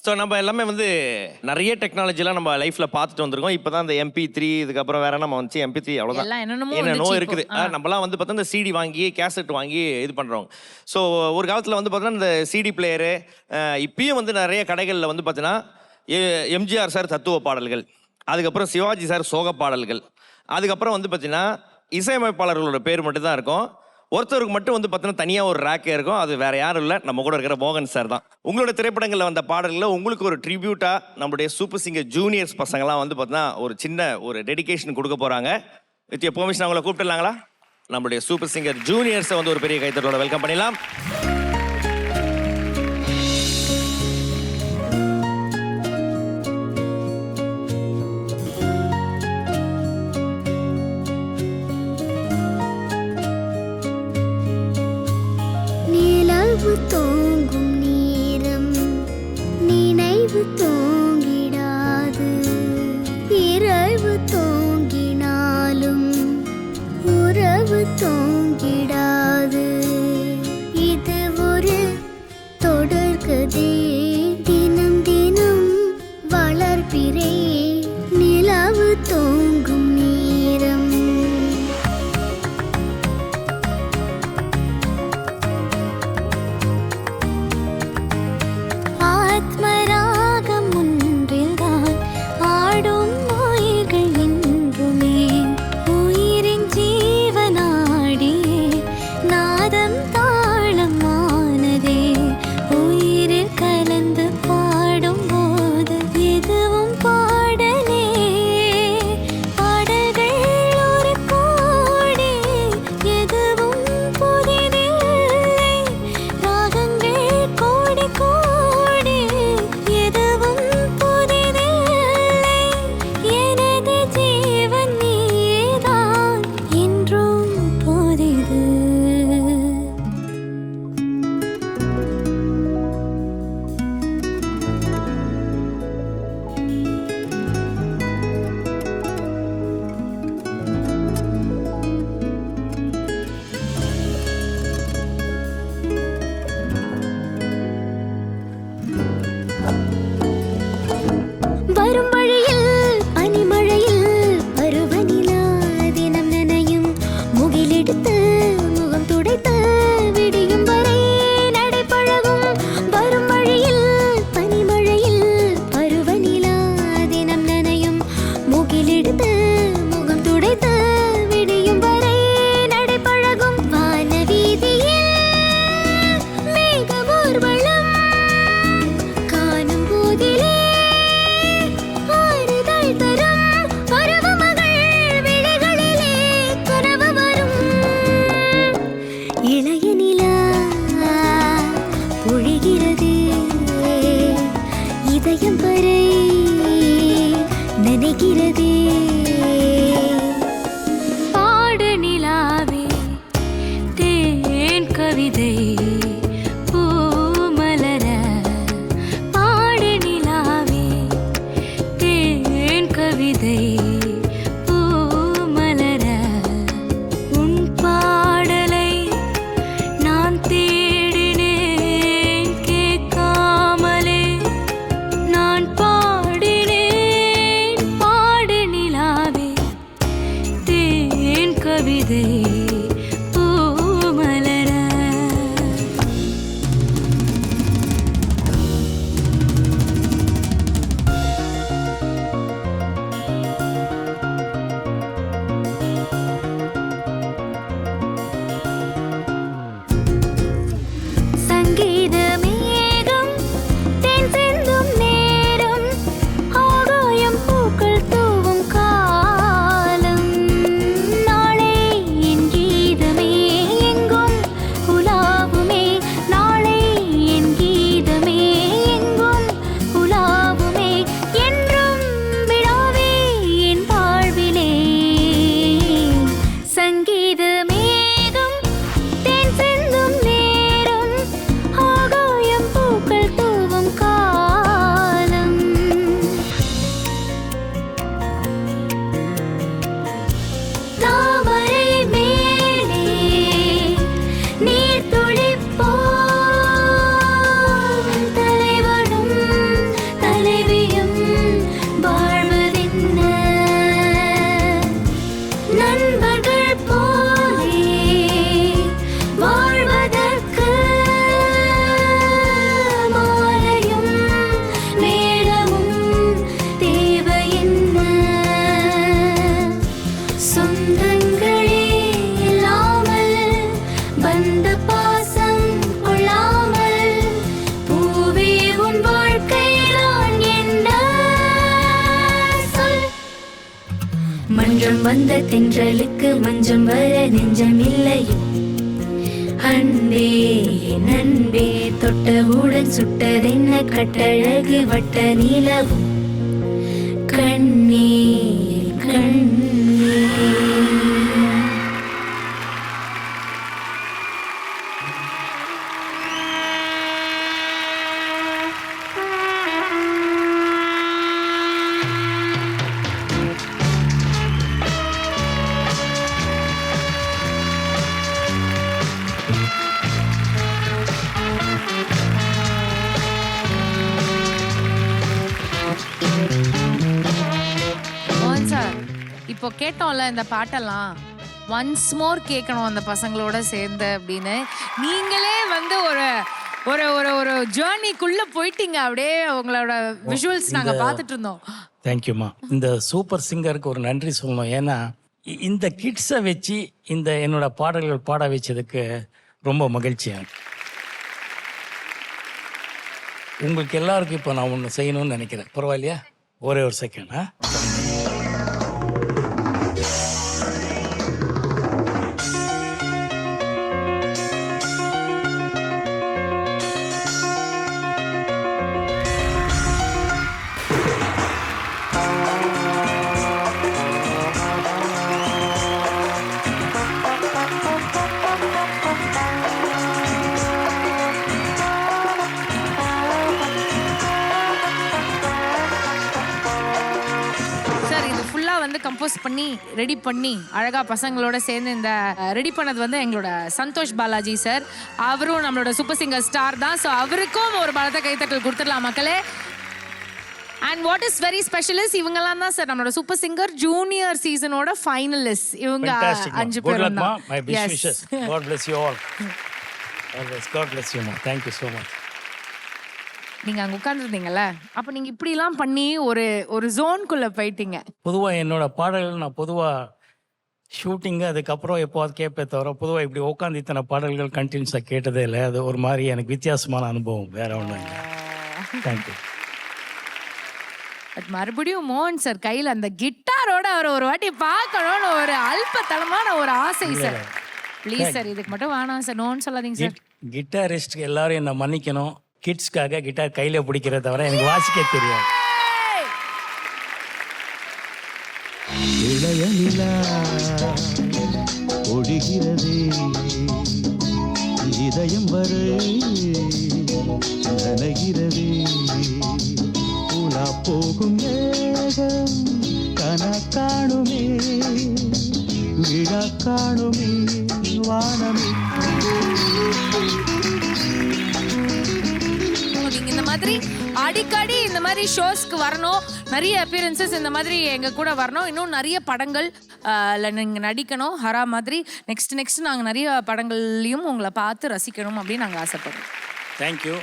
So நம்ம எல்லாமே வந்து நிறைய டெக்னாலஜிலாம் நம்ம லைஃப்ல பார்த்துட்டு வந்திருக்கோம். இப்போ தான் இந்த MP3 இதுக்கப்புறம் வேற நம்ம வந்துச்சு MP3 அவ்வளோதான். எல்லாம் என்னென்னமோ என்னென்னோ வந்துச்சு இருக்குது. இப்போ. நம்மலாம் வந்து பார்த்தா இந்த CD வாங்கி கேசட் வாங்கி இது பண்ணுறோம். ஸோ ஒரு காலத்தில் வந்து பார்த்தோன்னா இந்த CD பிளேயரு இப்பயும் வந்து நிறைய கடைகளில் வந்து பார்த்தீங்கன்னா எம்ஜிஆர் சார் தத்துவ பாடல்கள், அதுக்கப்புறம் சிவாஜி சார் சோக பாடல்கள், அதுக்கப்புறம் வந்து பார்த்தீங்கன்னா இசையமைப்பாளர்களோட பேர் மட்டும் தான் இருக்கும். ஒருத்தருக்கு மட்டும் வந்து பார்த்தீங்கன்னா தனியாக ஒரு ரேக்கே இருக்கும். அது வேற யாரும் இல்லை, நம்ம கூட இருக்கிற மோகன் சார் தான். உங்களோட திரைப்படங்களில் வந்த பாடல்களில் உங்களுக்கு ஒரு ட்ரிபியூட்டாக நம்மளுடைய சூப்பர் சிங்கர் ஜூனியர்ஸ் பசங்களாம் வந்து பார்த்தீங்கன்னா ஒரு சின்ன ஒரு டெடிகேஷன் கொடுக்க போகிறாங்க. வித் யுவர் பெர்மிஷன் அவங்கள கூப்பிட்டுலாங்களா? நம்மளுடைய சூப்பர் சிங்கர் ஜூனியர்ஸை வந்து ஒரு பெரிய கைத்தட்டோட வெல்கம் பண்ணிடலாம். தூங்கும் நேரம் நினைவு தூங்கிடாது, இரவு தூங்கினாலும் உறவு தூங்கிடாது. இது ஒரு தொடர்கதை, தினம் தினம் வளர்பிறை நிலவு தூங்கும் நேரம். ஆத்மராகம் ஒன்றில்தான் ஆடும் உயிர்கள் என்றுமே, உயிரின் ஜீவனாடியே நாதம் தாளமானதே. உயிரில் கலந்து பாடும் போது எதுவும் பாடலே, பாடல்கள் ஒரு கோடி, எதுவும் புதிதில்லை. ராகங்கள் கோடி கோடி, எதுவும் புதிதில்லை. எனது ஜீவன் நீதான் என்றும் புதிது. வரும் வழியில் பனிமழையில் பருவநிலா தினம் நனையும், முகிலெடுத்து முகம் துடைத்து விடியும் வரை நடைபழகும். வரும் வழியில் பனிமழையில் பருவநிலா தினம் நனையும், முகிலெடுத்து முகம் துடைத்து விடியும் வரை நடைபழகும். வானவீதியில் மேக ஊர்வலம் காணும் போதிலே ஆறுதல் தரும் உறவு மகள் விழிகளிலே கனவு வரும். இளைய நிலா பொழிகிறது, இதயம் வரை நினைக்கிறதே. பாடு நிலாவே தேன் கவிதை பூமலர, பாடு நிலாவே தேன் கவிதை பூமலர. உன் பாடலை நான் தேடினேன் கேட்காமலே, நான் மன்றம் வந்த தென்றலுக்கு மஞ்சம் வர நெஞ்சம் இல்லையோ அன்பே நண்பே தொட்டவுடன் சுட்டதென்ன கட்டழகு வட்ட நிலவும் கண்ணே கண்ணே. மோகன் சார், இப்போ கேட்டோம்ல இந்த பாட்டெல்லாம் ஒன்ஸ் மோர் கேட்கணும் அந்த பசங்களோட சேர்ந்து அப்படின்னு. நீங்களே வந்து ஒரு ஒரு ஒரு ஒரு ஜேர்னிக்குள்ள போயிட்டீங்க. அப்படியே உங்களோட விஷுவல்ஸ் நாங்க பார்த்துட்டு இருந்தோம். தேங்க்யூம்மா. இந்த சூப்பர் சிங்கருக்கு ஒரு நன்றி சொல்லணும். ஏன்னா இந்த கிட்ஸை வச்சு இந்த என்னோட பாடல்கள் பாட வச்சதுக்கு ரொம்ப மகிழ்ச்சி எனக்கு. உங்களுக்கு எல்லாருக்கும் இப்போ நான் ஒன்று செய்யணும்னு நினைக்கிறேன். பரவாயில்லையா? ஒரே ஒரு செகண்ட். சார், இது ஃபுல்லா வந்து கம்போஸ் பண்ணி ரெடி பண்ணி அழகா பசங்களோட சேர்ந்து இந்த ரெடி பண்ணது வந்து எங்களோட சந்தோஷ் பாலாஜி சார். அவரும் நம்மளோட சூப்பர் சிங்கர் ஸ்டார் தான். ஸோ அவருக்கும் ஒரு பலத்த கைத்தட்டல் கொடுத்துடலாம் மக்களே. And what is very special is இவங்கெல்லாம் தான் சார் நம்மளோட சூப்பர் சிங்கர் ஜூனியர் சீசனோட ஃபைனலிஸ்ட். இவங்க 5 பேர் தான். My best wishes. God bless you all. God bless you, ma. Thank you so much. நீங்க அங்க உட்கார்ந்துருந்தீங்கல்ல, அப்ப நீங்க இப்படிலாம் பண்ணி ஒரு ஒரு ஜோன்குள்ள போயிட்டீங்க. பொதுவாக என்னோட பாடல்கள் நான் பொதுவாக ஷூட்டிங்கு அதுக்கப்புறம் எப்போது கேட்பே தவிர பொதுவாக இப்படி உட்காந்து இத்தனை பாடல்கள் கண்டினியூஸாக கேட்டதே இல்லை. அது ஒரு மாதிரி எனக்கு வித்தியாசமான அனுபவம், வேற ஒன்றும் இல்லை. தேங்க்யூ. பட் மறுபடியும் மோகன் சார் கையில் அந்த கிட்டாரோட அவர் ஒரு வாட்டி பார்க்கணும்னு ஒரு அல்பத்தனமான ஒரு ஆசை சார். ப்ளீஸ் சார், இதுக்கு மட்டும் வேணாம் சார், நோன்னு சொல்லாதீங்க சார். கிட்டாரிஸ்ட் எல்லாரும் என்னை மன்னிக்கணும். கிட்ஸ்க்காக கிட்டார் கையில பிடிக்கிறத தவிர எனக்கு வாசிக்க தெரியாது. இளைய நிலா ஒடுகிறதே இதயம் வரை நனைகிறதே உலா போகும் மேகம் கன காணுமே விழா காணுமே வானமே. நீங்க இந்த மாதிரி அடிக்கடி இந்த மாதிரி ஷோஸ்க்கு வரணும், நிறைய அப்பியரன்சஸ் இந்த மாதிரி எங்க கூட வரணும், இன்னும் நிறைய படங்கள் நீங்க நடிக்கணும் ஹரா மாதிரி. நெக்ஸ்ட் நாங்க நிறைய படங்கள்லயும் உங்களை பார்த்து ரசிக்கணும் அப்படின்னு நாங்க ஆசைப்படுறோம். தேங்க்யூ.